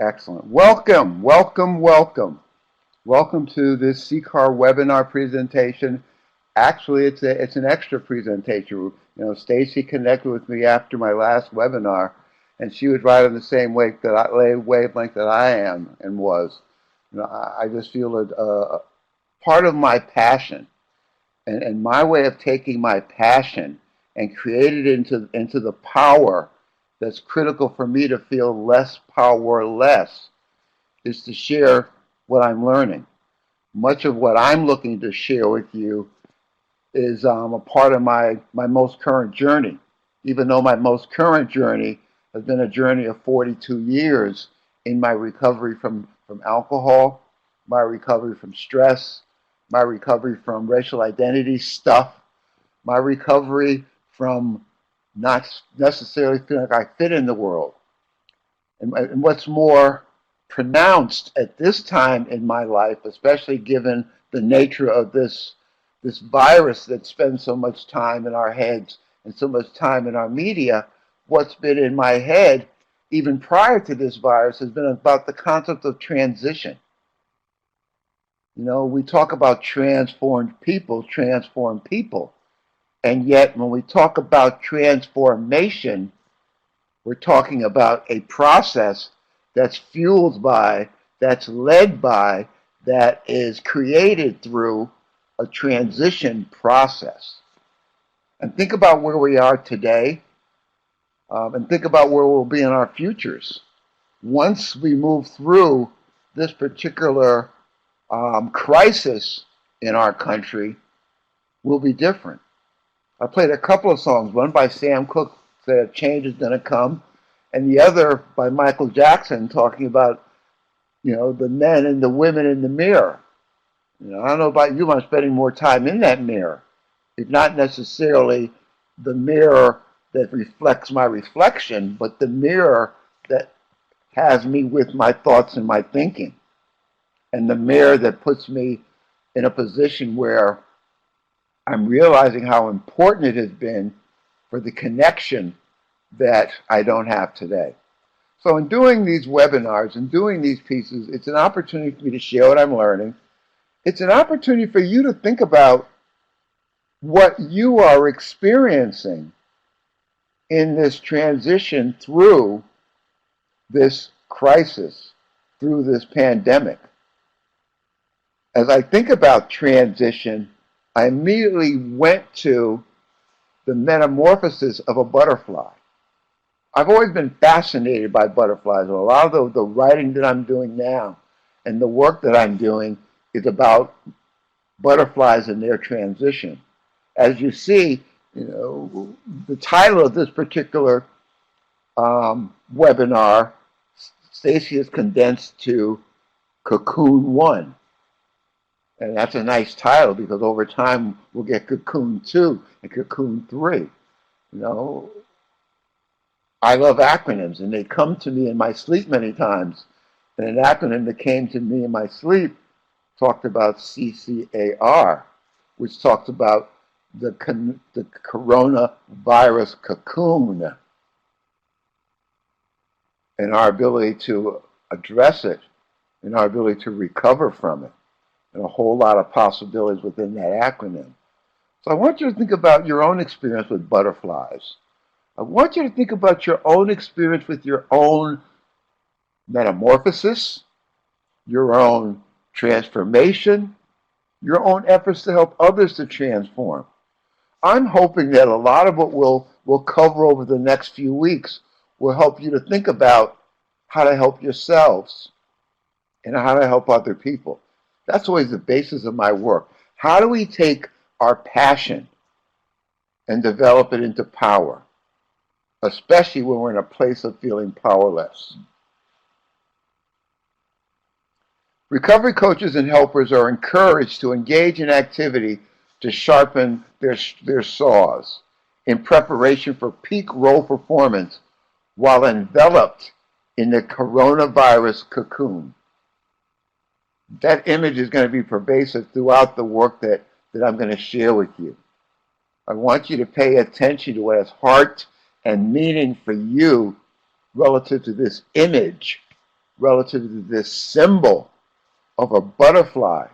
Excellent. Welcome, welcome, welcome. Welcome to this CCAR webinar presentation. Actually, it's an extra presentation. Stacy connected with me after my last webinar, and she was right on the same wavelength that I am and was. I just feel a part of my passion, and my way of taking my passion and create it into the power that's critical for me to feel less powerless is to share what I'm learning. Much of what I'm looking to share with you is a part of my most current journey, even though my most current journey has been a journey of 42 years in my recovery from alcohol, my recovery from stress, my recovery from racial identity stuff, my recovery from not necessarily feeling like I fit in the world. And what's more pronounced at this time in my life, especially given the nature of this virus that spends so much time in our heads and so much time in our media, what's been in my head even prior to this virus has been about the concept of transition. We talk about transform people, and yet when we talk about transformation, we're talking about a process that's fueled by, that's led by, that is created through a transition process. And think about where we are today, and think about where we'll be in our futures. Once we move through this particular crisis in our country, will be different. I played a couple of songs, one by Sam Cooke, said change is going to come, and the other by Michael Jackson talking about, the men and the women in the mirror. I don't know about you, but I'm spending more time in that mirror. It's not necessarily the mirror that reflects my reflection, but the mirror that has me with my thoughts and my thinking. And the mirror that puts me in a position where I'm realizing how important it has been for the connection that I don't have today. So in doing these webinars and doing these pieces, it's an opportunity for me to share what I'm learning. It's an opportunity for you to think about what you are experiencing in this transition through this crisis, through this pandemic. As I think about transition, I immediately went to the metamorphosis of a butterfly. I've always been fascinated by butterflies. A lot of the writing that I'm doing now and the work that I'm doing is about butterflies and their transition. As you see, the title of this particular webinar, Stacy has condensed to Cocoon 1. And that's a nice title because over time we'll get Cocoon 2 and Cocoon 3. I love acronyms, and they come to me in my sleep many times. And an acronym that came to me in my sleep talked about CCAR, which talks about the coronavirus cocoon and our ability to address it and our ability to recover from it, and a whole lot of possibilities within that acronym. So I want you to think about your own experience with butterflies. I want you to think about your own experience with your own metamorphosis, your own transformation, your own efforts to help others to transform. I'm hoping that a lot of what we'll cover over the next few weeks will help you to think about how to help yourselves and how to help other people. That's always the basis of my work. How do we take our passion and develop it into power, especially when we're in a place of feeling powerless? Recovery coaches and helpers are encouraged to engage in activity to sharpen their saws in preparation for peak role performance while enveloped in the coronavirus cocoon. That image is going to be pervasive throughout the work that I'm going to share with you. I want you to pay attention to what has heart and meaning for you relative to this image relative to this symbol of a butterfly,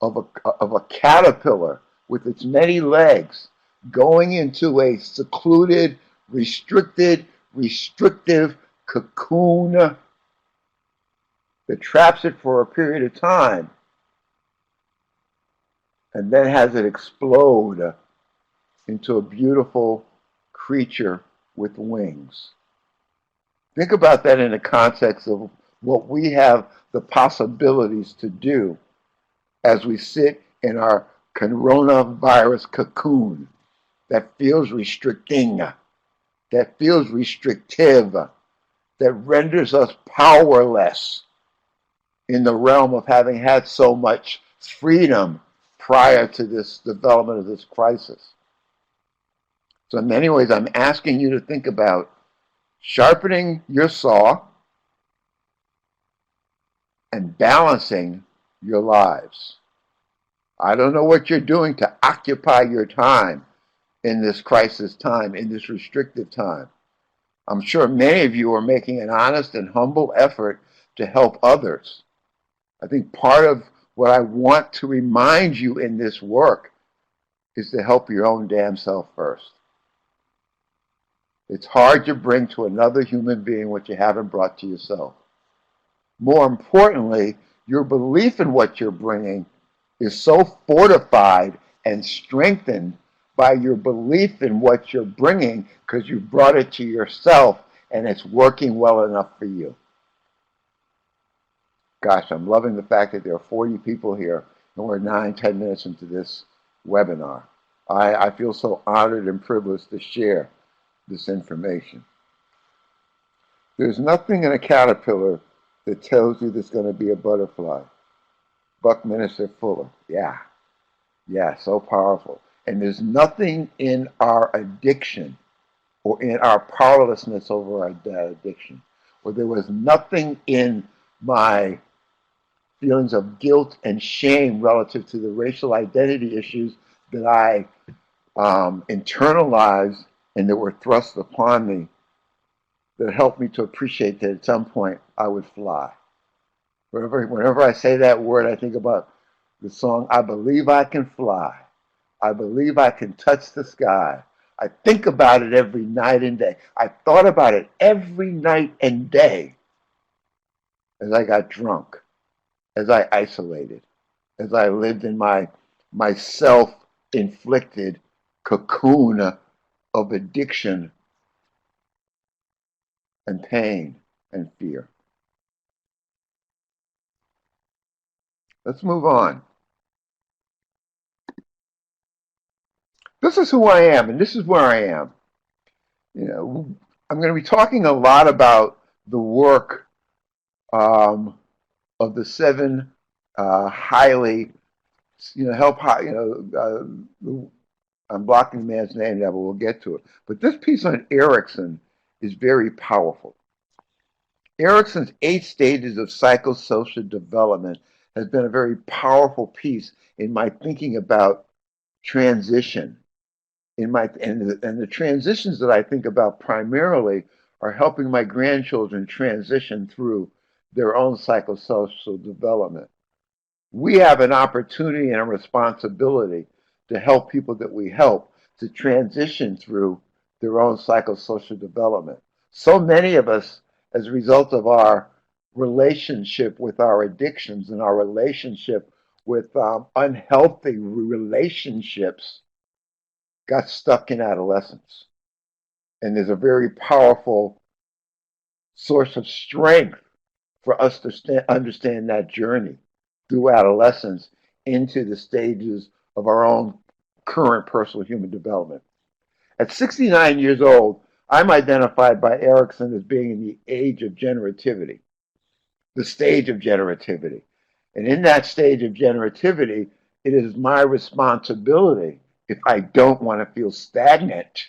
of a caterpillar with its many legs going into a secluded, restrictive cocoon that traps it for a period of time and then has it explode into a beautiful creature with wings. Think about that in the context of what we have the possibilities to do as we sit in our coronavirus cocoon that feels restricting, that feels restrictive, that renders us powerless in the realm of having had so much freedom prior to this development of this crisis. So in many ways, I'm asking you to think about sharpening your saw and balancing your lives. I don't know what you're doing to occupy your time in this crisis time, in this restrictive time. I'm sure many of you are making an honest and humble effort to help others. I think part of what I want to remind you in this work is to help your own damn self first. It's hard to bring to another human being what you haven't brought to yourself. More importantly, your belief in what you're bringing is so fortified and strengthened by your belief in what you're bringing because you brought it to yourself and it's working well enough for you. Gosh, I'm loving the fact that there are 40 people here and we're 9-10 minutes into this webinar. I feel so honored and privileged to share this information. There's nothing in a caterpillar that tells you there's going to be a butterfly. Buckminster Fuller. Yeah, so powerful. And there's nothing in our addiction or in our powerlessness over our addiction, or there was nothing in my feelings of guilt and shame relative to the racial identity issues that I internalized and that were thrust upon me that helped me to appreciate that at some point I would fly. Whenever I say that word, I think about the song, I Believe I Can Fly. I believe I can touch the sky. I think about it every night and day. I thought about it every night and day as I got drunk, as I isolated, as I lived in my self-inflicted cocoon of addiction and pain and fear. Let's move on. This is who I am, and this is where I am. You know, I'm going to be talking a lot about the work of the 7 highly, I'm blocking the man's name now, but we'll get to it. But this piece on Erickson is very powerful. Erickson's 8 stages of psychosocial development has been a very powerful piece in my thinking about transition. And the transitions that I think about primarily are helping my grandchildren transition through their own psychosocial development. We have an opportunity and a responsibility to help people that we help to transition through their own psychosocial development. So many of us, as a result of our relationship with our addictions and our relationship with unhealthy relationships, got stuck in adolescence. And there's a very powerful source of strength for us to understand that journey through adolescence into the stages of our own current personal human development. At 69 years old, I'm identified by Erickson as being in the age of generativity, the stage of generativity. And in that stage of generativity, it is my responsibility, if I don't want to feel stagnant,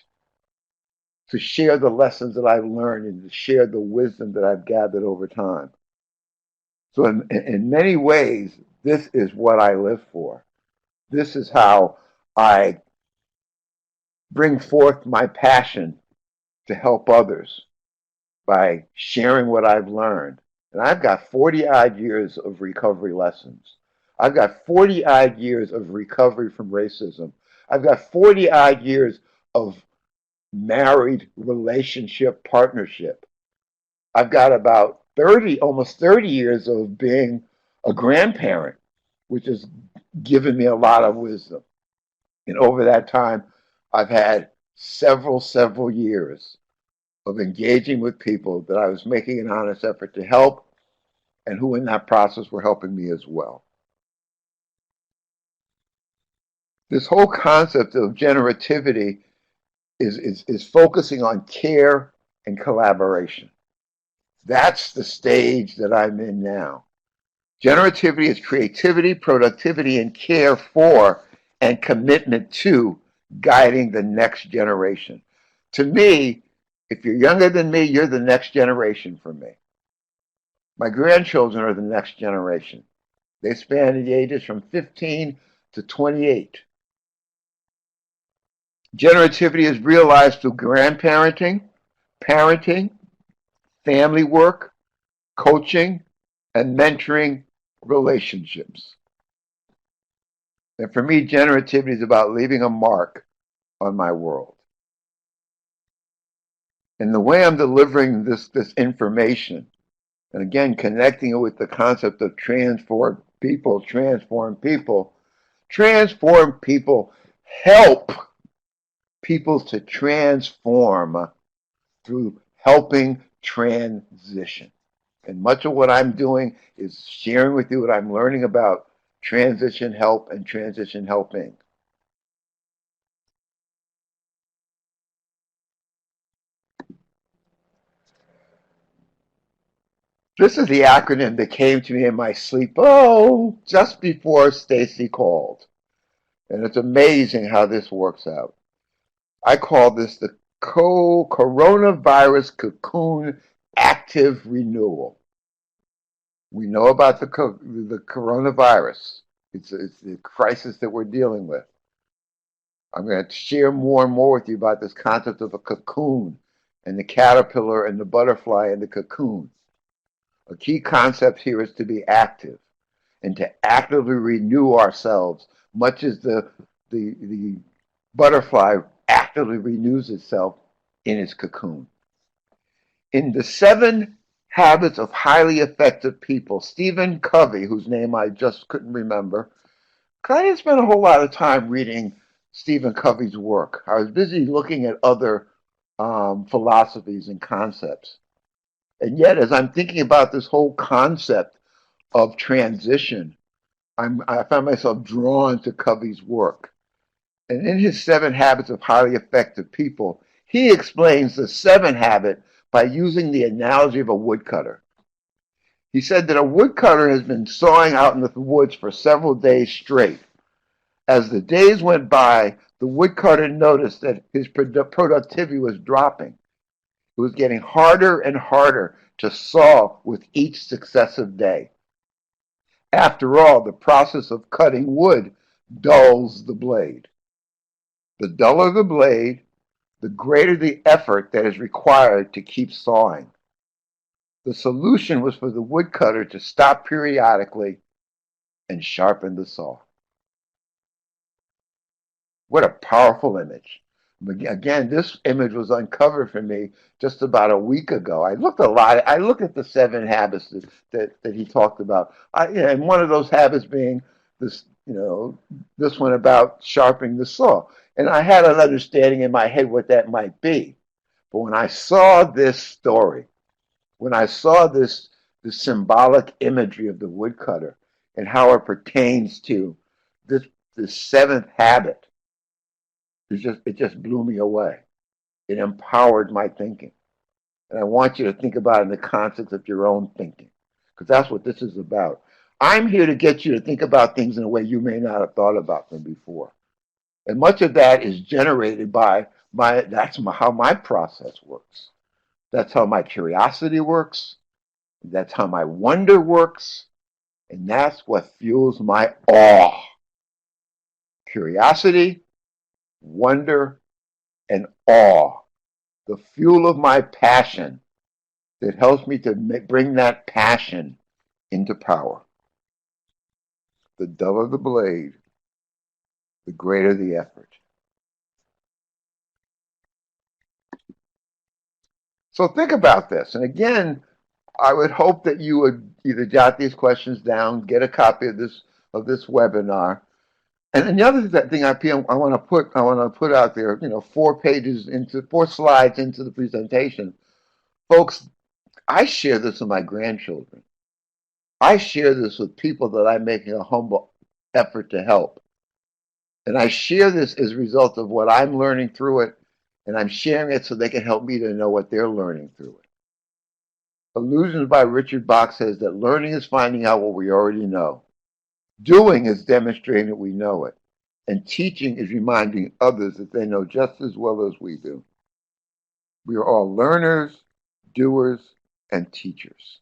to share the lessons that I've learned and to share the wisdom that I've gathered over time. So in many ways, this is what I live for. This is how I bring forth my passion to help others by sharing what I've learned And I've got 40 odd years of recovery lessons. I've got 40 odd years of recovery from racism. I've got 40 odd years of married relationship partnership. I've got about 30, almost 30 years of being a grandparent, which has given me a lot of wisdom. And over that time, I've had several years of engaging with people that I was making an honest effort to help and who in that process were helping me as well. This whole concept of generativity is focusing on care and collaboration. That's the stage that I'm in now. Generativity is creativity, productivity, and care for and commitment to guiding the next generation. To me, if you're younger than me, you're the next generation for me. My grandchildren are the next generation. They span the ages from 15 to 28. Generativity is realized through grandparenting, parenting, family work, coaching, and mentoring relationships. And for me, generativity is about leaving a mark on my world. And the way I'm delivering this information, and again, connecting it with the concept of transform people, help people to transform through helping transition. And much of what I'm doing is sharing with you what I'm learning about transition help and transition helping. This is the acronym that came to me in my sleep, just before Stacy called. And it's amazing how this works out. I call this the coronavirus cocoon active renewal. We know about the coronavirus. It's the crisis that we're dealing with. I'm going to share more and more with you about this concept of a cocoon and the caterpillar and the butterfly and the cocoon. A key concept here is to be active and to actively renew ourselves, much as the butterfly actively renews itself in its cocoon. In the 7 Habits of Highly Effective People, Stephen Covey, whose name I just couldn't remember, because I didn't spend a whole lot of time reading Stephen Covey's work. I was busy looking at other philosophies and concepts. And yet, as I'm thinking about this whole concept of transition, I find myself drawn to Covey's work. And in his 7 Habits of Highly Effective People, he explains the 7th habit by using the analogy of a woodcutter. He said that a woodcutter has been sawing out in the woods for several days straight. As the days went by, the woodcutter noticed that his productivity was dropping. It was getting harder and harder to saw with each successive day. After all, the process of cutting wood dulls the blade. The duller the blade, the greater the effort that is required to keep sawing. The solution was for the woodcutter to stop periodically and sharpen the saw. What a powerful image. Again, this image was uncovered for me just about a week ago. I looked at the 7 habits that he talked about. And one of those habits being this, this one about sharpening the saw. And I had an understanding in my head what that might be. But when I saw this story, when I saw this symbolic imagery of the woodcutter and how it pertains to this 7th habit, it just blew me away. It empowered my thinking. And I want you to think about it in the context of your own thinking, because that's what this is about. I'm here to get you to think about things in a way you may not have thought about them before. And much of that is generated by how my process works. That's how my curiosity works. That's how my wonder works. And that's what fuels my awe. Curiosity, wonder, and awe. The fuel of my passion that helps me to bring that passion into power. The duller the blade, the greater the effort. So think about this. And again, I would hope that you would either jot these questions down, get a copy of this webinar. And then the other thing I want to put out there, 4 slides into the presentation. Folks, I share this with my grandchildren. I share this with people that I'm making a humble effort to help. And I share this as a result of what I'm learning through it, and I'm sharing it so they can help me to know what they're learning through it. Illusions by Richard Bach says that learning is finding out what we already know. Doing is demonstrating that we know it. And teaching is reminding others that they know just as well as we do. We are all learners, doers, and teachers.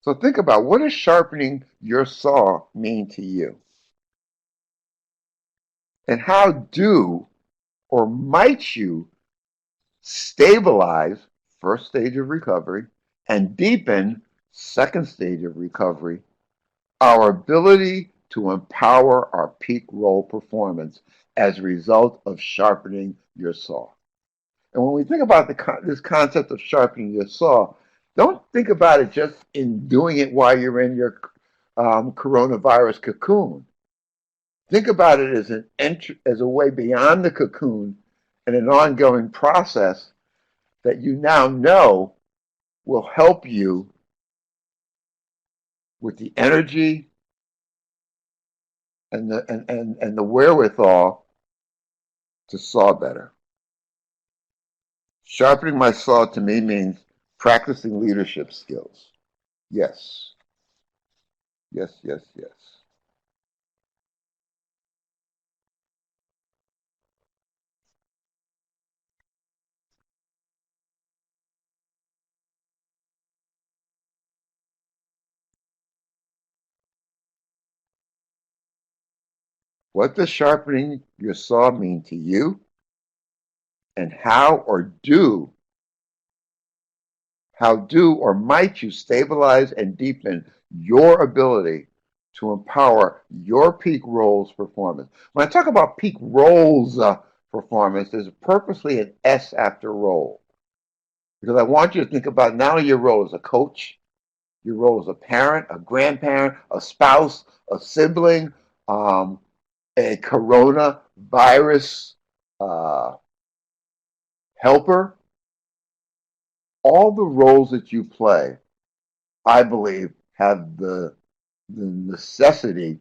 So think about, what does sharpening your saw mean to you? And how do or might you stabilize, first stage of recovery, and deepen, second stage of recovery, our ability to empower our peak role performance as a result of sharpening your saw? And when we think about this concept of sharpening your saw, don't think about it just in doing it while you're in your coronavirus cocoon. Think about it as a way beyond the cocoon and an ongoing process that you now know will help you with the energy and the wherewithal to saw better. Sharpening my saw to me means practicing leadership skills. Yes. Yes, yes, yes. What does sharpening your saw mean to you? And how do or might you stabilize and deepen your ability to empower your peak roles performance? When I talk about peak roles performance, there's purposely an S after role, because I want you to think about not only your role as a coach, your role as a parent, a grandparent, a spouse, a sibling, a coronavirus helper. All the roles that you play, I believe, have the necessity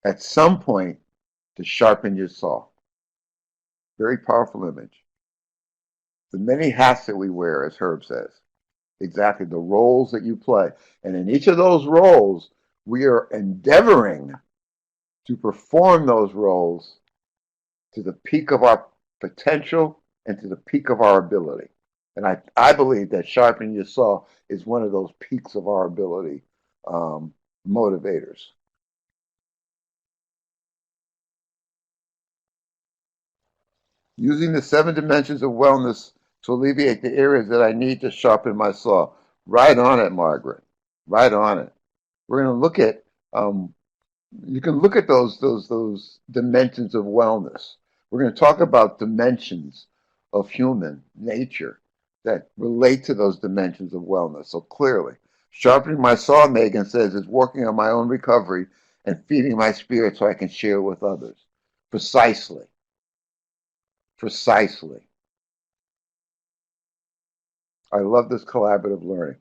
at some point to sharpen your saw. Very powerful image. The many hats that we wear, as Herb says. Exactly, the roles that you play. And in each of those roles, we are endeavoring to perform those roles to the peak of our potential and to the peak of our ability. And I believe that sharpening your saw is one of those peaks of our ability motivators. Using the 7 dimensions of wellness to alleviate the areas that I need to sharpen my saw. Right on it, Margaret. Right on it. We're going to look at, you can look at those dimensions of wellness. We're going to talk about dimensions of human nature that relate to those dimensions of wellness. So clearly, sharpening my saw, Megan says, is working on my own recovery and feeding my spirit so I can share with others. Precisely. Precisely. I love this collaborative learning.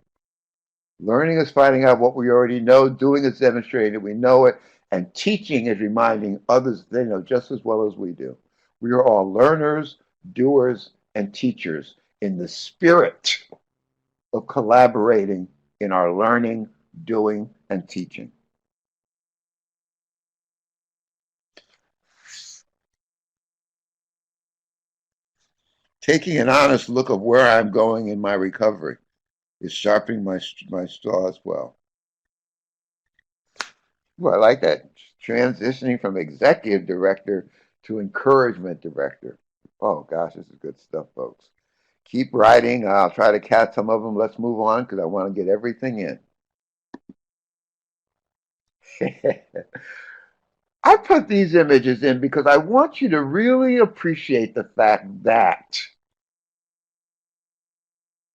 Learning is finding out what we already know, doing is demonstrating that we know it, and teaching is reminding others they know just as well as we do. We are all learners, doers, and teachers in the spirit of collaborating in our learning, doing, and teaching. Taking an honest look of where I'm going in my recovery is sharpening my saw as well. Well, I like that. Transitioning from executive director to encouragement director. Oh gosh, this is good stuff, folks. Keep writing. I'll try to catch some of them. Let's move on because I want to get everything in. I put these images in because I want you to really appreciate the fact that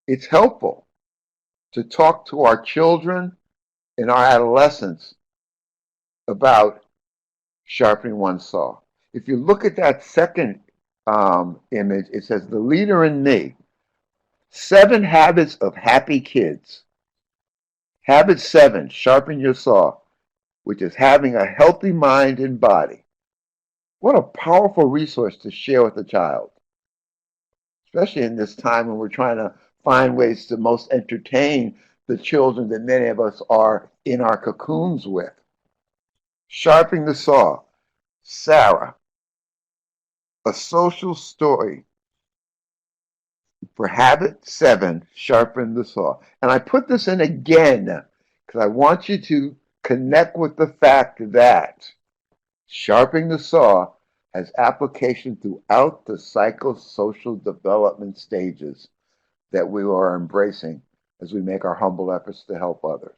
it's helpful to talk to our children and our adolescents about sharpening one's saw. If you look at that second image, it says, "The Leader in Me, 7 Habits of Happy Kids." Habit 7, sharpen your saw, which is having a healthy mind and body. What a powerful resource to share with a child, especially in this time when we're trying to find ways to most entertain the children that many of us are in our cocoons with. Sharpening the saw. Sarah, a social story for habit 7, sharpen the saw. And I put this in again because I want you to connect with the fact that sharpening the saw has application throughout the psychosocial development stages that we are embracing as we make our humble efforts to help others.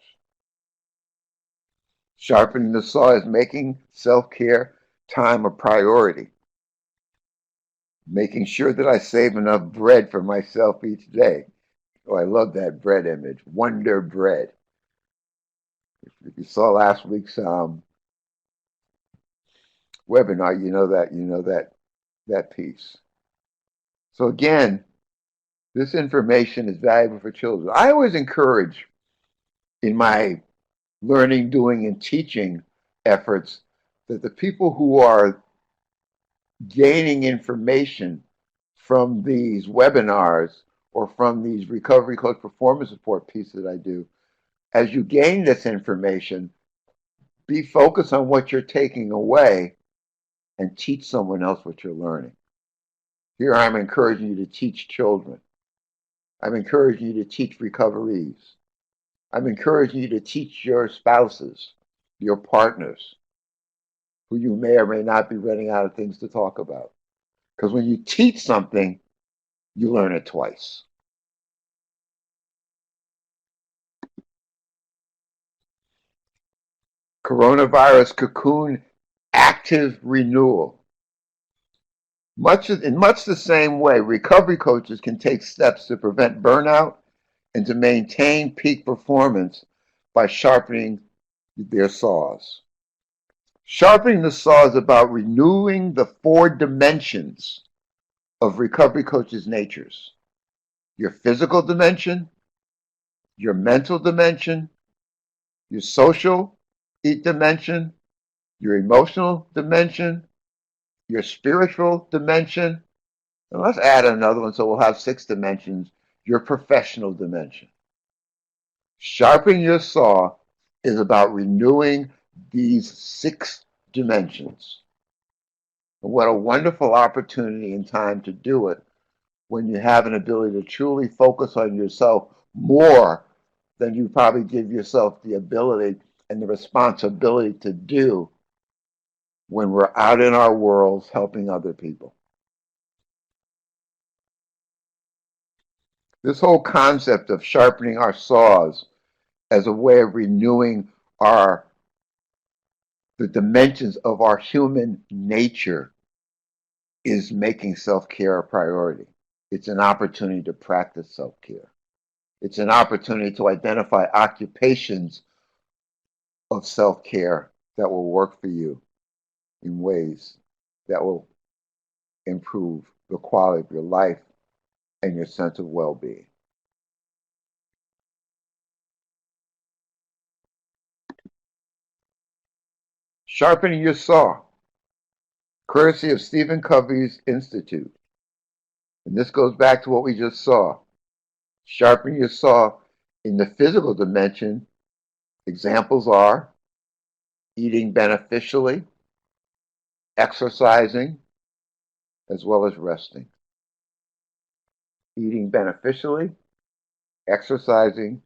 Sharpening the saw is making self-care time a priority. Making sure that I save enough bread for myself each day. Oh, I love that bread image. Wonder bread. If you saw last week's webinar, you know that piece. So again, this information is valuable for children. I always encourage in my learning, doing, and teaching efforts that the people who are gaining information from these webinars or from these recovery coach performance support pieces that I do, as you gain this information, be focused on what you're taking away and teach someone else what you're learning. Here I'm encouraging you to teach children. I'm encouraging you to teach recoverees. I'm encouraging you to teach your spouses, your partners, who you may or may not be running out of things to talk about. Because when you teach something, you learn it twice. Coronavirus cocoon active renewal. In much the same way, recovery coaches can take steps to prevent burnout and to maintain peak performance by sharpening their saws. Sharpening the saw is about renewing the 4 dimensions of recovery coaches' natures. Your physical dimension, your mental dimension, your social dimension, your emotional dimension, your spiritual dimension, and let's add another one so we'll have 6 dimensions, your professional dimension. Sharpening your saw is about renewing these 6 dimensions. And what a wonderful opportunity and time to do it when you have an ability to truly focus on yourself more than you probably give yourself the ability and the responsibility to do when we're out in our worlds helping other people. This whole concept of sharpening our saws as a way of renewing the dimensions of our human nature is making self-care a priority. It's an opportunity to practice self-care. It's an opportunity to identify occupations of self-care that will work for you in ways that will improve the quality of your life and your sense of well-being. Sharpening your saw, courtesy of Stephen Covey's Institute. And this goes back to what we just saw. Sharpening your saw in the physical dimension, examples are eating beneficially, exercising, as well as resting. Eating beneficially, exercising,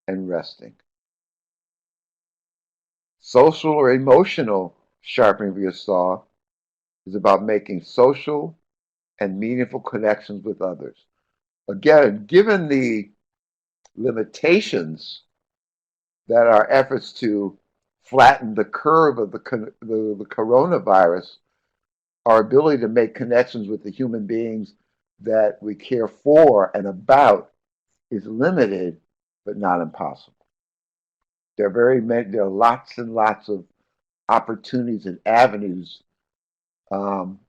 and resting. Social or emotional sharpening of your saw is about making social and meaningful connections with others. Again, given the limitations that our efforts to flatten the curve of the coronavirus, our ability to make connections with the human beings that we care for and about is limited, but not impossible. There are lots and lots of opportunities and avenues um,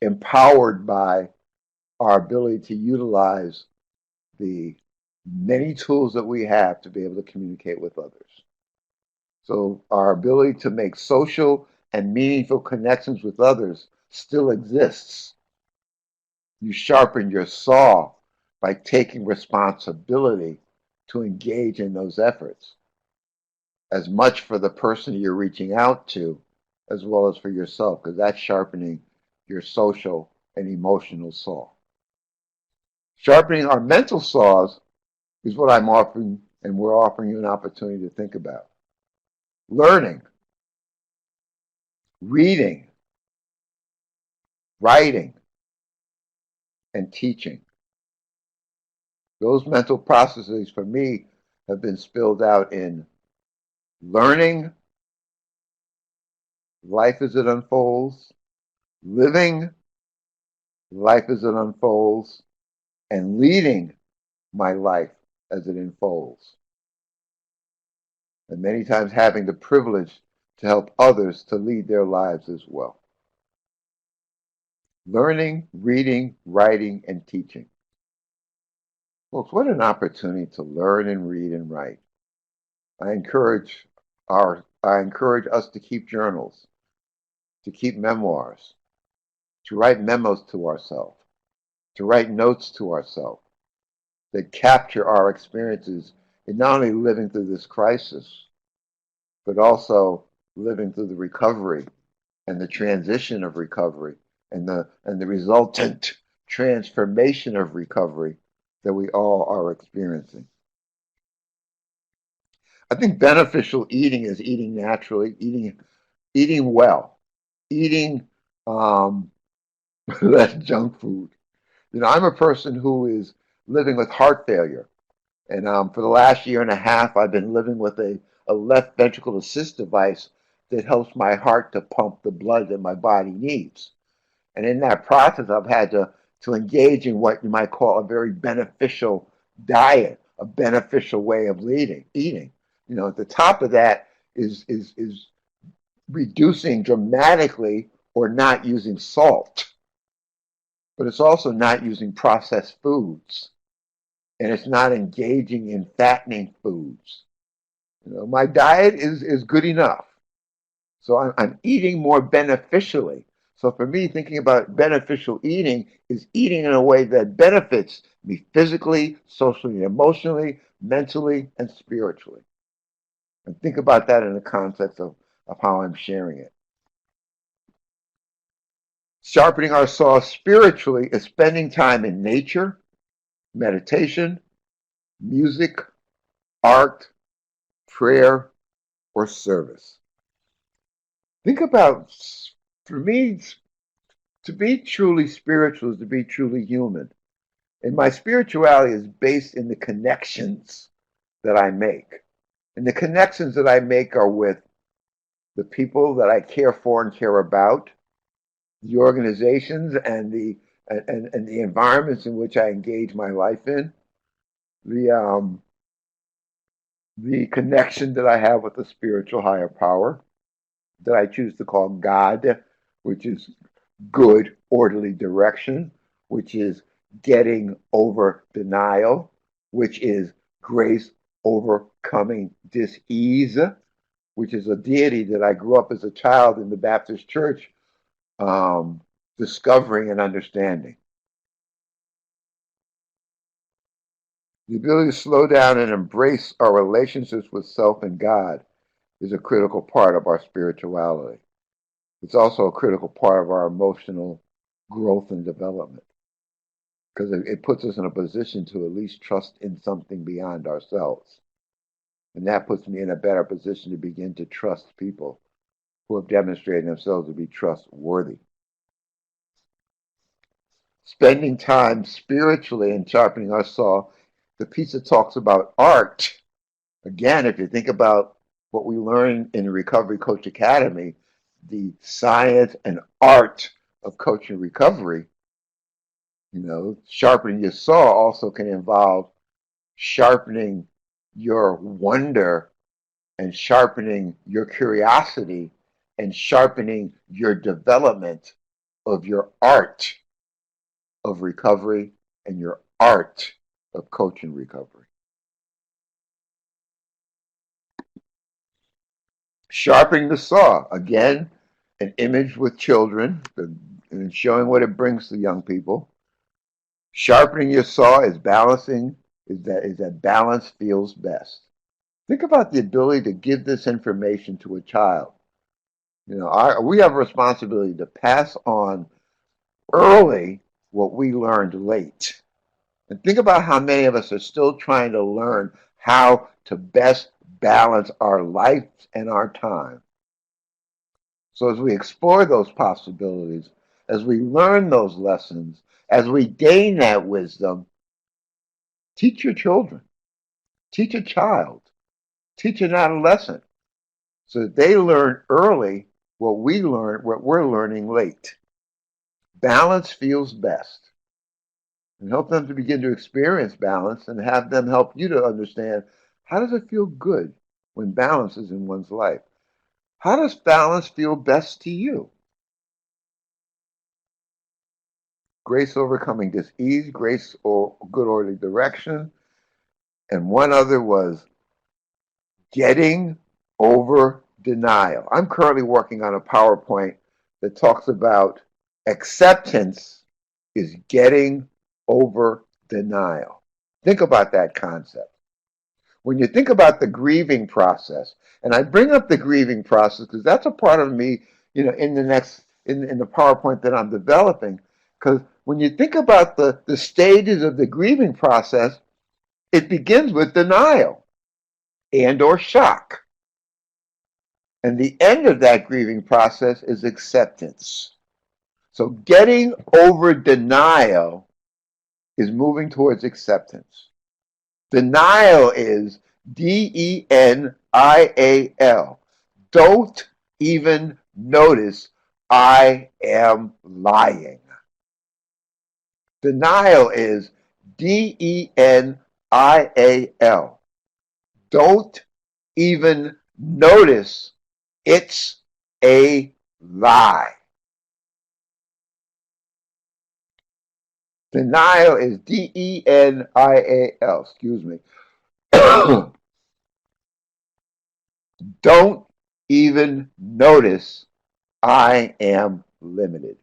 empowered by our ability to utilize the many tools that we have to be able to communicate with others. So our ability to make social and meaningful connections with others still exists. You sharpen your saw by taking responsibility to engage in those efforts, as much for the person you're reaching out to as well as for yourself, because that's sharpening your social and emotional saw. Sharpening our mental saws is what I'm offering, and we're offering you an opportunity to think about. Learning, reading, writing, and teaching. Those mental processes for me have been spilled out in learning life as it unfolds, living life as it unfolds, and leading my life as it unfolds. And many times having the privilege to help others to lead their lives as well. Learning, reading, writing, and teaching. Folks, what an opportunity to learn and read and write. I encourage I encourage us to keep journals, to keep memoirs, to write memos to ourselves, to write notes to ourselves that capture our experiences in not only living through this crisis, but also living through the recovery and the transition of recovery and the resultant transformation of recovery that we all are experiencing. I think beneficial eating is eating naturally, eating well, eating less junk food. You know, I'm a person who is living with heart failure, and for the last year and a half, I've been living with a left ventricle assist device that helps my heart to pump the blood that my body needs. And in that process, I've had to engage in what you might call a very beneficial diet, a beneficial way of eating. You know, at the top of that is reducing dramatically or not using salt, but it's also not using processed foods, and it's not engaging in fattening foods. You know, my diet is good enough. So I'm eating more beneficially. So for me, thinking about beneficial eating is eating in a way that benefits me physically, socially, and emotionally, mentally, and spiritually. And think about that in the context of how I'm sharing it. Sharpening our saw spiritually is spending time in nature, meditation, music, art, prayer, or service. Think about, for me, to be truly spiritual is to be truly human. And my spirituality is based in the connections that I make. And the connections that I make are with the people that I care for and care about, the organizations and the environments in which I engage my life in, the the connection that I have with the spiritual higher power that I choose to call God, which is good, orderly direction, which is getting over denial, which is grace overcoming dis-ease, which is a deity that I grew up as a child in the Baptist church um, discovering and understanding. The ability to slow down and embrace our relationships with self and God is a critical part of our spirituality. It's also a critical part of our emotional growth and development because it puts us in a position to at least trust in something beyond ourselves. And that puts me in a better position to begin to trust people who have demonstrated themselves to be trustworthy. spending time spiritually and sharpening our saw. The piece that talks about art, again, if you think about what we learn in the Recovery Coach Academy, the science and art of coaching recovery, sharpening your saw also can involve sharpening your wonder and sharpening your curiosity and sharpening your development of your art of recovery and your art of coaching recovery. Sharpening the saw, again, an image with children and showing what it brings to young people. Sharpening your saw is balancing, is that balance feels best. Think about the ability to give this information to a child. We have a responsibility to pass on early what we learned late. And think about how many of us are still trying to learn how to best balance our life and our time. So as we explore those possibilities, as we learn those lessons, as we gain that wisdom, teach your children, teach a child, teach an adolescent, so that they learn early what we're learning late. Balance feels best. And help them to begin to experience balance and have them help you to understand, how does it feel good when balance is in one's life? How does balance feel best to you? Grace overcoming dis-ease, grace or good orderly direction. And one other was getting over denial. I'm currently working on a PowerPoint that talks about acceptance is getting over denial. Think about that concept. When you think about the grieving process, and I bring up the grieving process because that's a part of me, in the PowerPoint that I'm developing, because when you think about the stages of the grieving process, it begins with denial and or shock. And the end of that grieving process is acceptance. So getting over denial is moving towards acceptance. Denial is denial. Don't even notice I am lying. Denial is denial. Don't even notice it's a lie. Denial is denial. Excuse me. Don't even notice I am limited.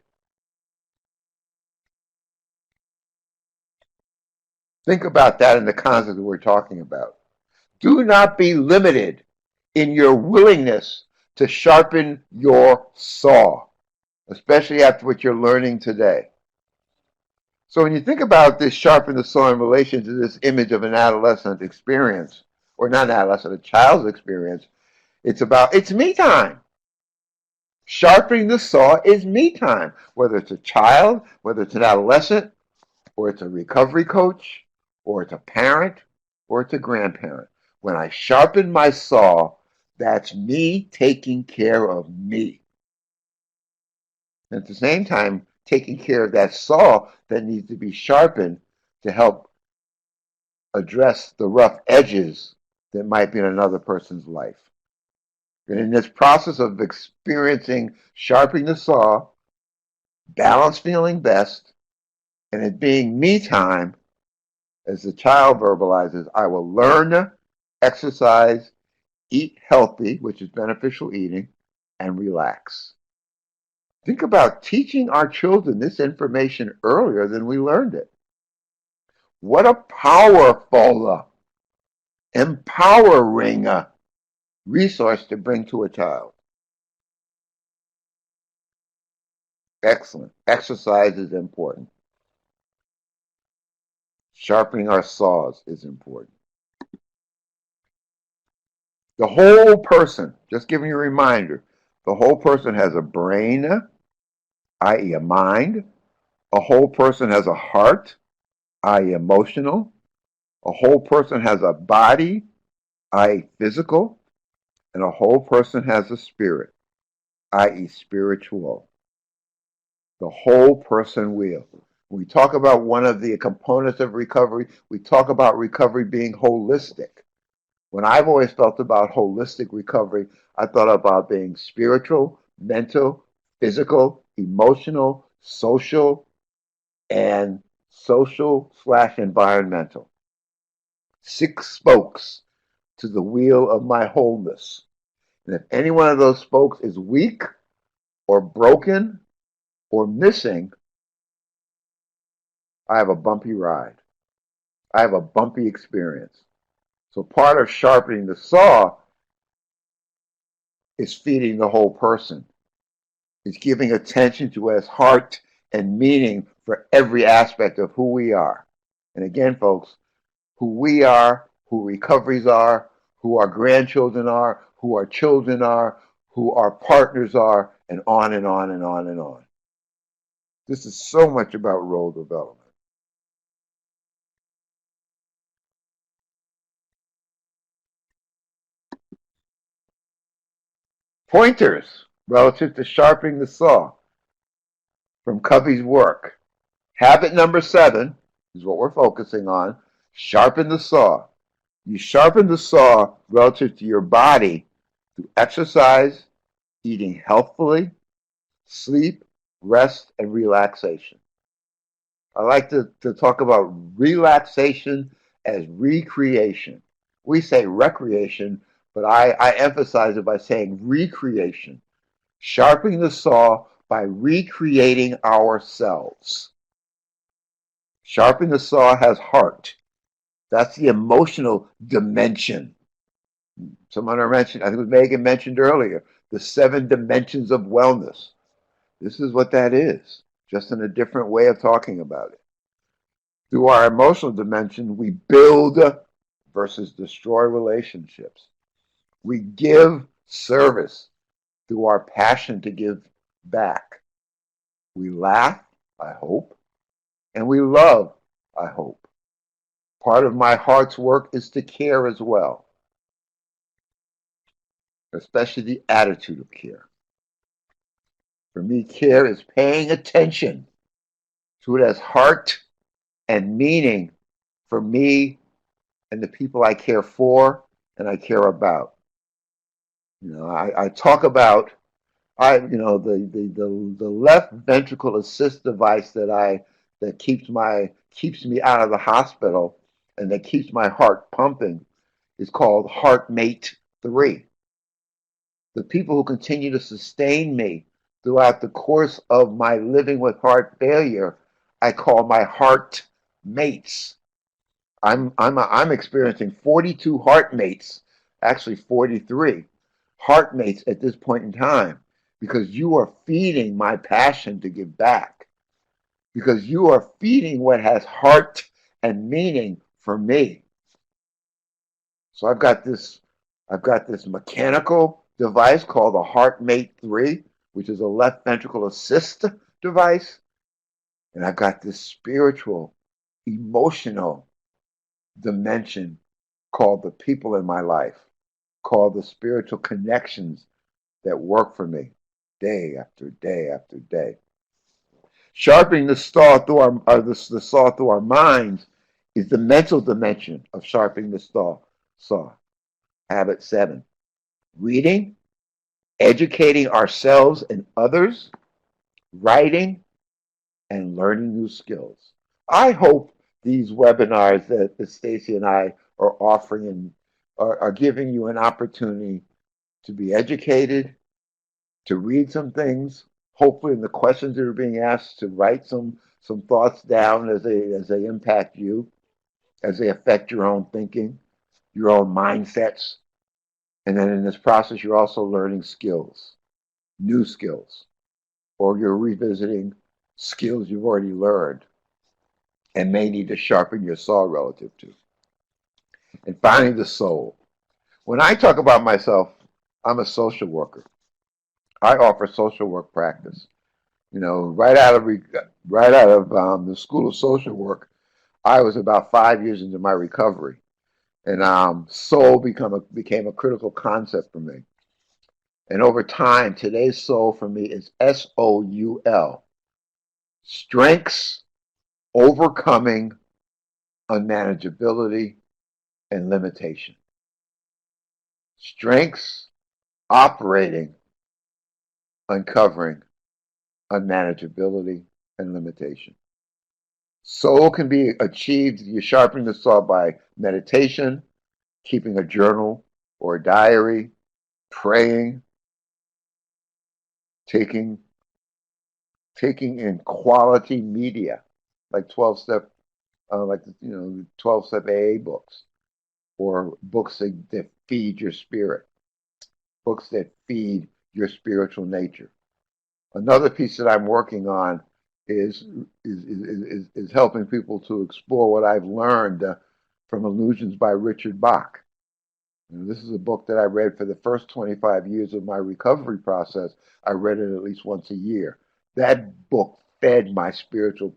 Think about that in the concept that we're talking about. Do not be limited in your willingness to sharpen your saw, especially after what you're learning today. So when you think about this sharpen the saw in relation to this image of an adolescent experience, or not an adolescent, a child's experience, it's me time. Sharpening the saw is me time, whether it's a child, whether it's an adolescent, or it's a recovery coach, or it's a parent, or it's a grandparent. When I sharpen my saw, that's me taking care of me. And at the same time, taking care of that saw that needs to be sharpened to help address the rough edges that might be in another person's life. And in this process of experiencing sharpening the saw, balance feeling best, and it being me time, as the child verbalizes, I will learn, exercise, eat healthy, which is beneficial eating, and relax. Think about teaching our children this information earlier than we learned it. What a powerful, empowering resource to bring to a child. Excellent. Exercise is important. Sharpening our saws is important. The whole person, just giving you a reminder, the whole person has a brain, i.e. a mind, A whole person has a heart, i.e. emotional. A whole person has a body, i.e. physical. And a whole person has a spirit, i.e. spiritual. The whole person will. When we talk about one of the components of recovery, we talk about recovery being holistic. When I've always felt about holistic recovery, I thought about being spiritual, mental, physical, emotional, social, and social/environmental. 6 spokes to the wheel of my wholeness. And if any one of those spokes is weak or broken or missing, I have a bumpy ride. I have a bumpy experience. So part of sharpening the saw is feeding the whole person. It's giving attention to what has heart and meaning for every aspect of who we are. And again, folks, who we are, who recoveries are, who our grandchildren are, who our children are, who our partners are, and on and on and on and on. This is so much about role development. Pointers relative to sharpening the saw from Covey's work. Habit number 7 is what we're focusing on. Sharpen the saw. You sharpen the saw relative to your body through exercise, eating healthfully, sleep, rest, and relaxation. I like to talk about relaxation as recreation. We say recreation, but I emphasize it by saying recreation. Sharpening the saw by recreating ourselves. Sharpening the saw has heart. That's the emotional dimension. Someone mentioned, I think it was Megan mentioned earlier, the 7 dimensions of wellness. This is what that is, just in a different way of talking about it. Through our emotional dimension, we build versus destroy relationships. We give service through our passion to give back. We laugh, I hope, and we love, I hope. Part of my heart's work is to care as well, especially the attitude of care. For me, care is paying attention to it as heart and meaning for me and the people I care for and I care about. I talk about the left ventricle assist device that keeps me out of the hospital and that keeps my heart pumping is called HeartMate 3. The people who continue to sustain me throughout the course of my living with heart failure, I call my heart mates. I'm experiencing 42 heart mates, actually 43 heart mates at this point in time, because you are feeding my passion to give back, because you are feeding what has heart and meaning for me. So I've got this mechanical device called the HeartMate 3, which is a left ventricle assist device, and I've got this spiritual, emotional dimension called the people in my life, called the spiritual connections that work for me day after day after day. Sharpening the saw through our minds is the mental dimension of sharpening the saw. Habit 7. Reading, educating ourselves and others, writing, and learning new skills. I hope these webinars that Stacy and I are offering are giving you an opportunity to be educated, to read some things, hopefully in the questions that are being asked, to write some thoughts down as they impact you, as they affect your own thinking, your own mindsets. And then in this process, you're also learning skills, new skills, or you're revisiting skills you've already learned and may need to sharpen your saw relative to. And finally, the soul. When I talk about myself, I'm a social worker. I offer social work practice. Right out of the School of Social Work, I was about 5 years into my recovery, and soul became a critical concept for me. And over time, today's soul for me is SOUL: strengths, overcoming unmanageability and limitation. Strengths, operating, uncovering unmanageability and limitation. Soul can be achieved, you sharpening the saw by meditation, keeping a journal or a diary, praying, taking taking in quality media, like 12-step, 12-step AA books, or books that feed your spirit, books that feed your spiritual nature. Another piece that I'm working on is is helping people to explore what I've learned from Illusions by Richard Bach. This is a book that I read for the first 25 years of my recovery process. I read it at least once a year. That book fed my spiritual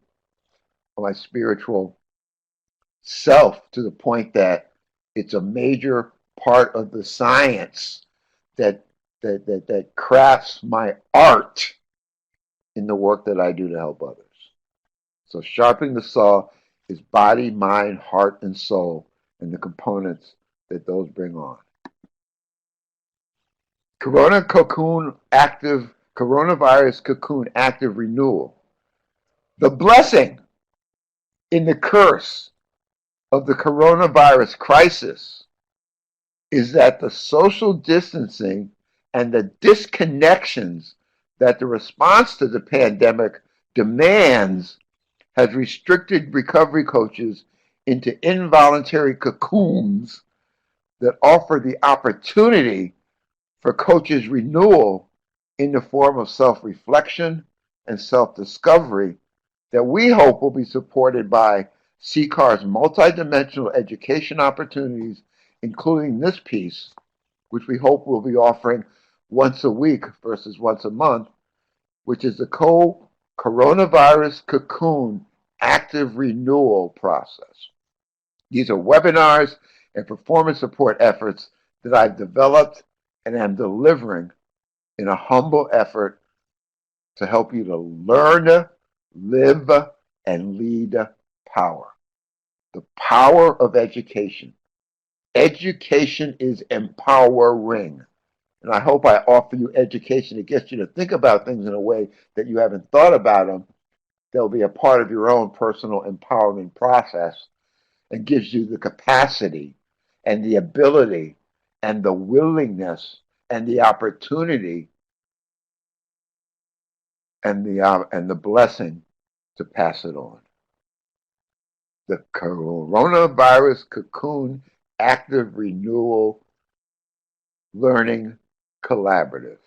self to the point that it's a major part of the science that that crafts my art in the work that I do to help others. So sharpening the saw is body, mind, heart, and soul, and the components that those bring on. Coronavirus cocoon active renewal. The blessing in the curse of the coronavirus crisis is that the social distancing and the disconnections that the response to the pandemic demands has restricted recovery coaches into involuntary cocoons that offer the opportunity for coaches' renewal in the form of self-reflection and self-discovery that we hope will be supported by CCAR's multidimensional education opportunities, including this piece, which we hope will be offering once a week versus once a month, which is the coronavirus cocoon active renewal process. These are webinars and performance support efforts that I've developed and am delivering in a humble effort to help you to learn, live, and lead power. The power of education. Education is empowering. And I hope I offer you education that gets you to think about things in a way that you haven't thought about them. They'll be a part of your own personal empowerment process and gives you the capacity and the ability and the willingness and the opportunity and the blessing to pass it on. The coronavirus cocoon active renewal learning collaborative.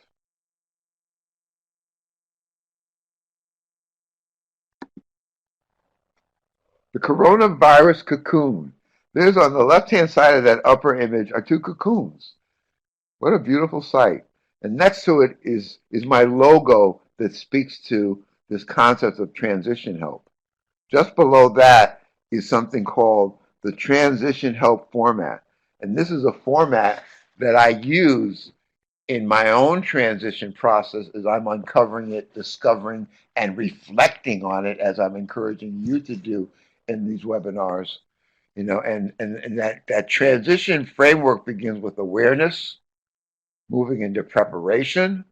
The coronavirus cocoon. There's on the left-hand side of that upper image are two cocoons. What a beautiful sight. And next to it is my logo that speaks to this concept of transition help. Just below that is something called the transition help format. And this is a format that I use in my own transition process as I'm uncovering it, discovering, and reflecting on it as I'm encouraging you to do in these webinars. And that transition framework begins with awareness, moving into preparation,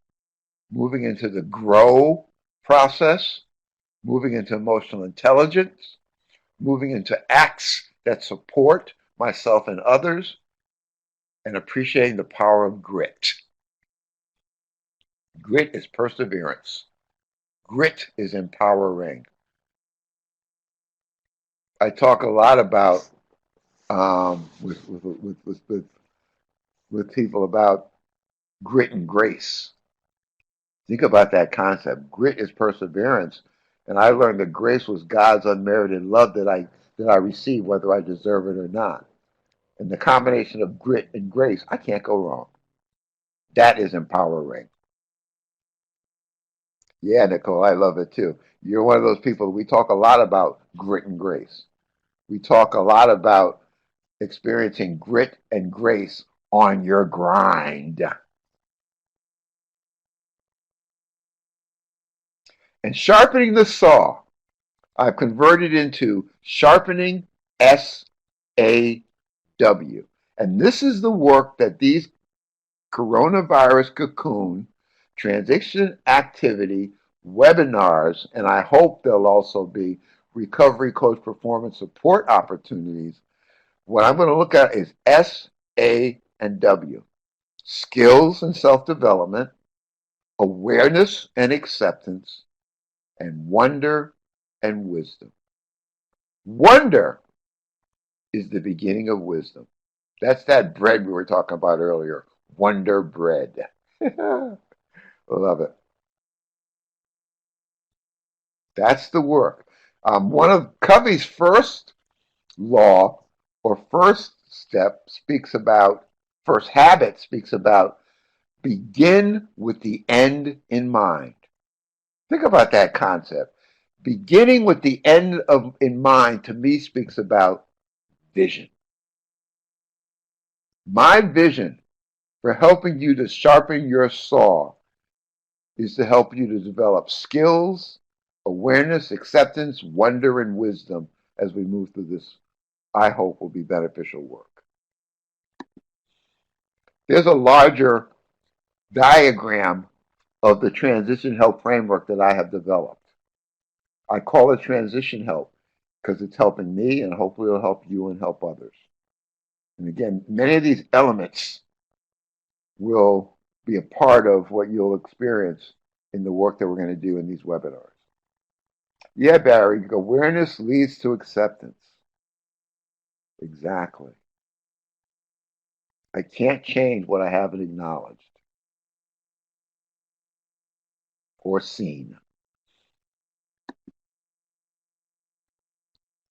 moving into the grow process, moving into emotional intelligence, moving into acts that support myself and others, and appreciating the power of grit. Grit is perseverance. Grit is empowering. I talk a lot about with people about grit and grace. Think about that concept. Grit is perseverance, and I learned that grace was God's unmerited love that I receive, whether I deserve it or not. And the combination of grit and grace, I can't go wrong. That is empowering. Yeah, Nicole, I love it too. You're one of those people. We talk a lot about grit and grace. We talk a lot about experiencing grit and grace on your grind. And sharpening the saw, I've converted into sharpening SAW. And this is the work that these coronavirus cocoon transition activity webinars, and I hope there'll also be recovery coach performance support opportunities. What I'm going to look at is S, A, and W. Skills and self-development, awareness and acceptance, and wonder and wisdom. Wonder is the beginning of wisdom. That's that bread we were talking about earlier. Wonder bread. Love it. That's the work. One of Covey's first law or first step speaks about, first habit speaks about begin with the end in mind. Think about that concept. Beginning with the end in mind to me speaks about vision. My vision for helping you to sharpen your saw is to help you to develop skills, awareness, acceptance, wonder, and wisdom as we move through this, I hope, will be beneficial work. There's a larger diagram of the transition help framework that I have developed. I call it transition help because it's helping me and hopefully it'll help you and help others. And again, many of these elements will be a part of what you'll experience in the work that we're going to do in these webinars. Yeah, Barry, awareness leads to acceptance. Exactly. I can't change what I haven't acknowledged or seen.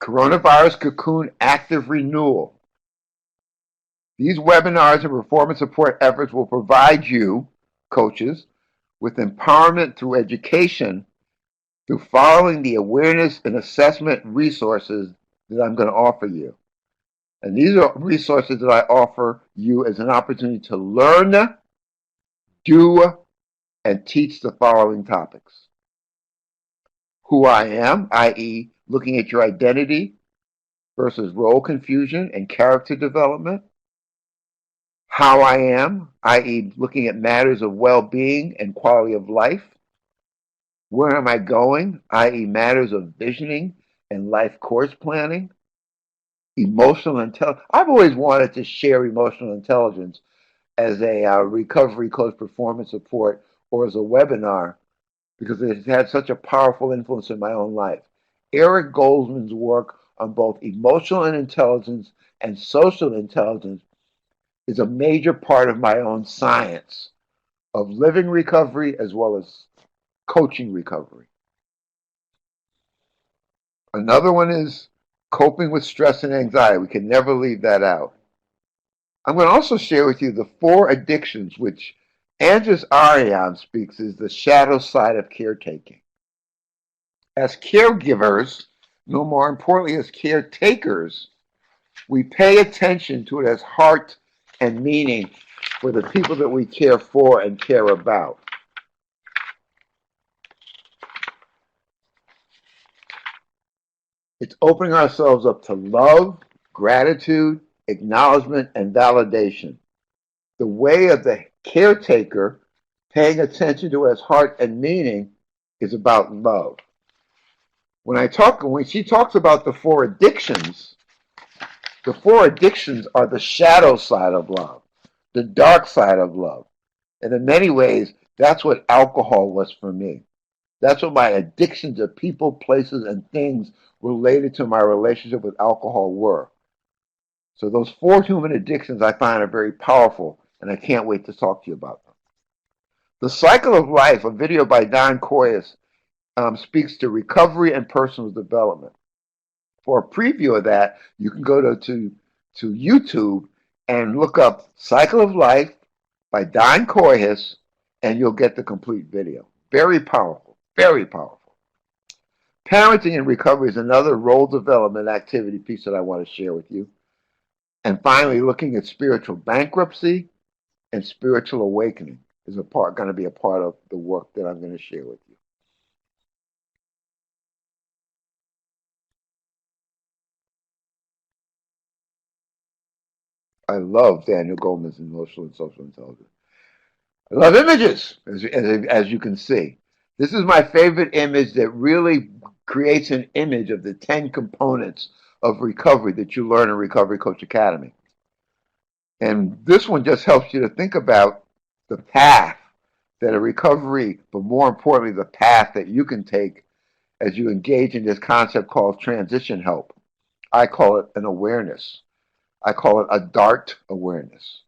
Coronavirus Cocoon Active Renewal. These webinars and performance support efforts will provide you, coaches, with empowerment through education through following the awareness and assessment resources that I'm going to offer you. And these are resources that I offer you as an opportunity to learn, do, and teach the following topics. Who I am, i.e., looking at your identity versus role confusion and character development. How I am, i.e., looking at matters of well-being and quality of life. Where am I going, i.e., matters of visioning and life course planning. Emotional intelligence. I've always wanted to share emotional intelligence as a recovery coach performance support or as a webinar because it has had such a powerful influence in my own life. Eric Goldman's work on both emotional intelligence and social intelligence is a major part of my own science of living recovery as well as coaching recovery. Another one is coping with stress and anxiety. We can never leave that out. I'm going to also share with you the 4 addictions, which Andres Arian speaks is the shadow side of caretaking. As caregivers, no more importantly as caretakers, we pay attention to it as heart and meaning for the people that we care for and care about. It's opening ourselves up to love, gratitude, acknowledgement, and validation. The way of the caretaker paying attention to it as heart and meaning is about love. When she talks about the 4 addictions, the 4 addictions are the shadow side of love, the dark side of love. And in many ways, that's what alcohol was for me. That's what my addictions to people, places, and things related to my relationship with alcohol were. So those 4 human addictions I find are very powerful, and I can't wait to talk to you about them. The Cycle of Life, a video by Don Coyes, speaks to recovery and personal development. For a preview of that, you can go to YouTube and look up Cycle of Life by Don Coyes, and you'll get the complete video. Very powerful. Very powerful. Parenting and recovery is another role development activity piece that I want to share with you. And finally, looking at spiritual bankruptcy and spiritual awakening is going to be a part of the work that I'm going to share with you. I love Daniel Goleman's emotional and social intelligence. I love images, as you can see. This is my favorite image that really creates an image of the 10 components of recovery that you learn in Recovery Coach Academy. And this one just helps you to think about the path that a recovery, but more importantly, the path that you can take as you engage in this concept called transition help. I call it an awareness. I call it a DART awareness.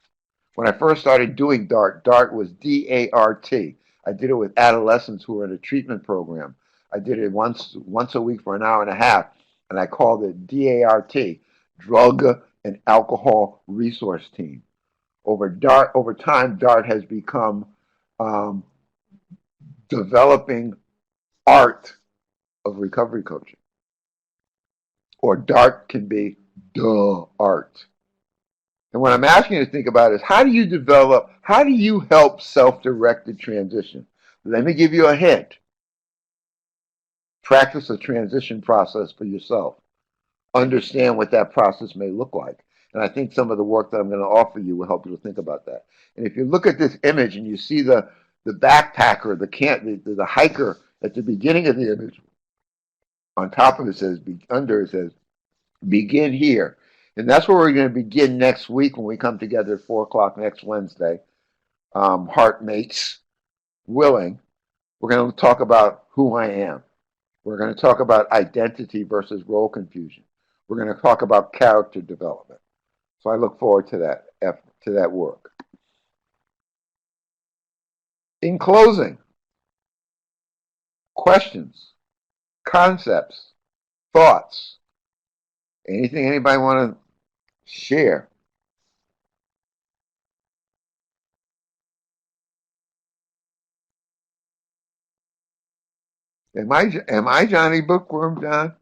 When I first started doing DART, DART was D-A-R-T. I did it with adolescents who were in a treatment program. I did it once a week for an hour and a half, and I called it DART, Drug and Alcohol Resource Team. Over time, DART has become um, developing art of recovery coaching. Or DART can be the art. And what I'm asking you to think about is how do you help self-directed transition? Let me give you a hint. Practice a transition process for yourself. Understand what that process may look like. And I think some of the work that I'm going to offer you will help you to think about that. And if you look at this image and you see the backpacker, the hiker at the beginning of the image, on top of it says, under it says, begin here. And that's where we're going to begin next week when we come together at 4 o'clock next Wednesday. Heart mates willing. We're going to talk about who I am. We're going to talk about identity versus role confusion. We're going to talk about character development. So I look forward to that work. In closing, questions, concepts, thoughts, anything anybody want to share? Am I Johnny Bookworm, John?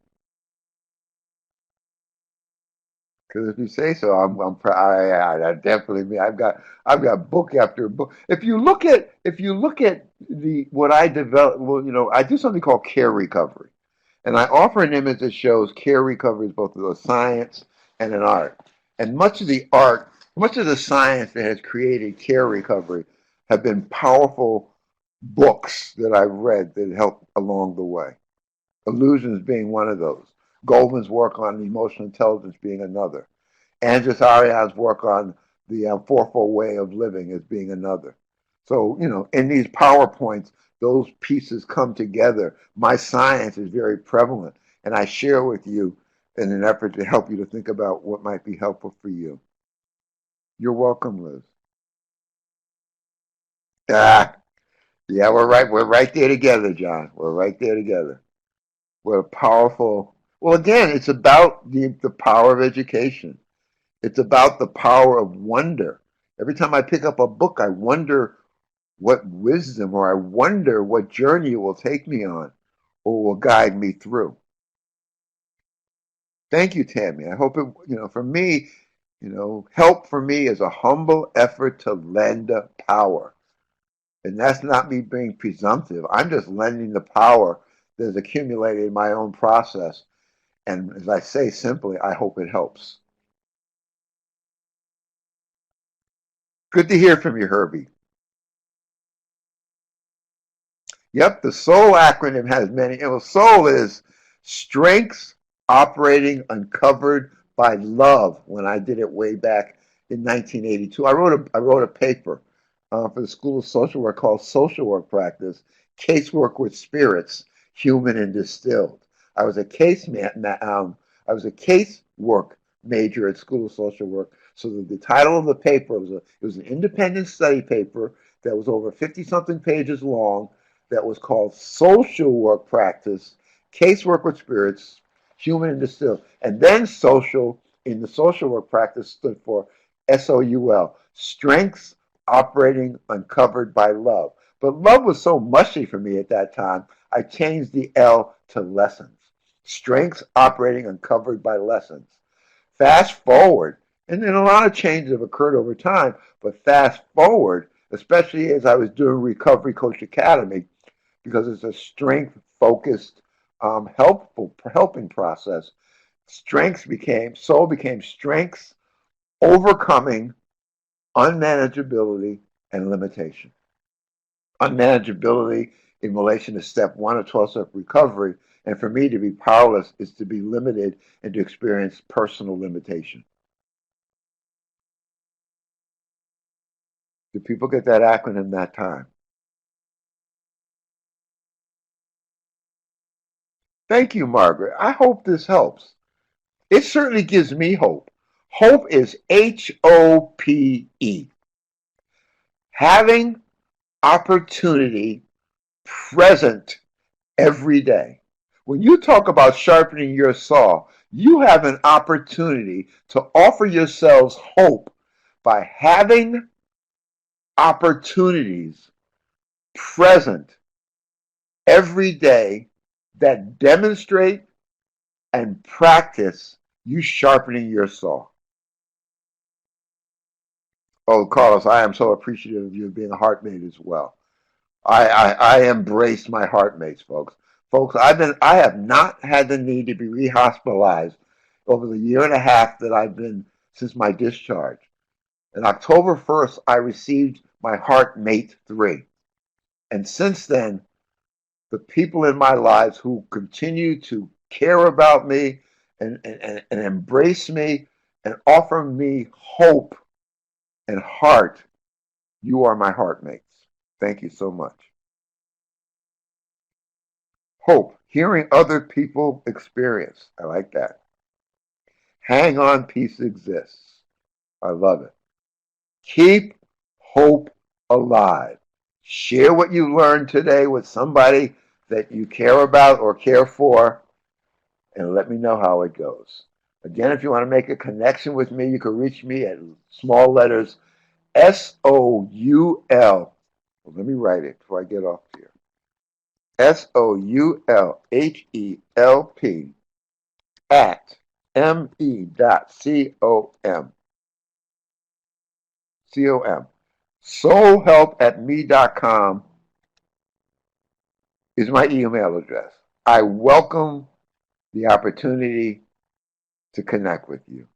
Because if you say so, I definitely mean I've got book after book. If you look at the what I develop, well, I do something called care recovery, and I offer an image that shows care recovery is both a science and an art. And much of the science that has created care recovery have been powerful books that I've read that help along the way. Illusions being one of those. Goldman's work on emotional intelligence being another. Andres Arian's work on the fourfold way of living as being another. So, in these PowerPoints, those pieces come together. My science is very prevalent, and I share with you in an effort to help you to think about what might be helpful for you. You're welcome, Liz. Ah, yeah, we're right. We're right there together, John. We're right there together. We're powerful. Well, again, it's about the power of education. It's about the power of wonder. Every time I pick up a book, I wonder what wisdom or I wonder what journey it will take me on or will guide me through. Thank you, Tammy. I hope for me, help for me is a humble effort to lend power. And that's not me being presumptive. I'm just lending the power that is accumulated in my own process. And as I say simply, I hope it helps. Good to hear from you, Herbie. Yep, the SOUL acronym has many. Well, SOUL is Strengths Operating Uncovered by Love. When I did it way back in 1982, I wrote a paper for the School of Social Work called Social Work Practice: Casework with Spirits, Human and Distilled. I was a I was a case work major at School of Social Work. So the title of the paper was an independent study paper that was over 50 something pages long that was called Social Work Practice, Casework with Spirits, Human and Distilled. And then social in the social work practice stood for SOUL, Strengths Operating Uncovered by Love. But love was so mushy for me at that time, I changed the L to lessons. Strengths operating uncovered by lessons. Fast forward, and then a lot of changes have occurred over time, but fast forward, especially as I was doing Recovery Coach Academy, because it's a strength-focused, helping process. Soul became strengths, overcoming unmanageability and limitation. Unmanageability in relation to step one of 12-step recovery, and for me to be powerless is to be limited and to experience personal limitation. Do people get that acronym that time? Thank you, Margaret. I hope this helps. It certainly gives me hope. Hope is HOPE. Having opportunity present every day. When you talk about sharpening your saw, you have an opportunity to offer yourselves hope by having opportunities present every day that demonstrate and practice you sharpening your saw. Oh, Carlos, I am so appreciative of you being a heartmate as well. I embrace my heartmates, folks. Folks, I have not had the need to be rehospitalized over the year and a half that I've been since my discharge. On October 1st, I received my Heartmate 3. And since then, the people in my lives who continue to care about me and embrace me and offer me hope and heart, you are my heartmates. Thank you so much. Hope, hearing other people experience. I like that. Hang on, peace exists. I love it. Keep hope alive. Share what you learned today with somebody that you care about or care for, and let me know how it goes. Again, if you want to make a connection with me, you can reach me at small letters SOUL. Well, let me write it before I get off here. SOULHELP at me.com. COM. Soulhelp@me.com is my email address. I welcome the opportunity to connect with you.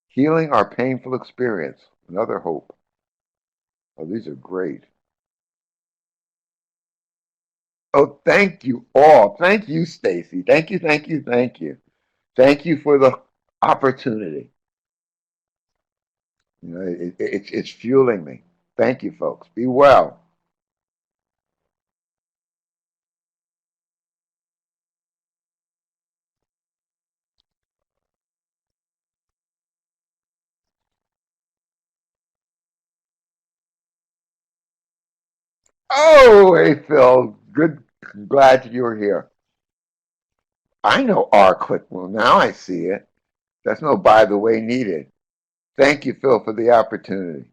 Healing our painful experience. Another hope. Oh, these are great. Oh, thank you all. Thank you, Stacy. Thank you, thank you, thank you. Thank you for the opportunity. You know, it's fueling me. Thank you, folks. Be well. Oh, hey, Phil. Good. Glad you're here. I know R click. Well, now I see it. That's no by the way needed. Thank you, Phil, for the opportunity.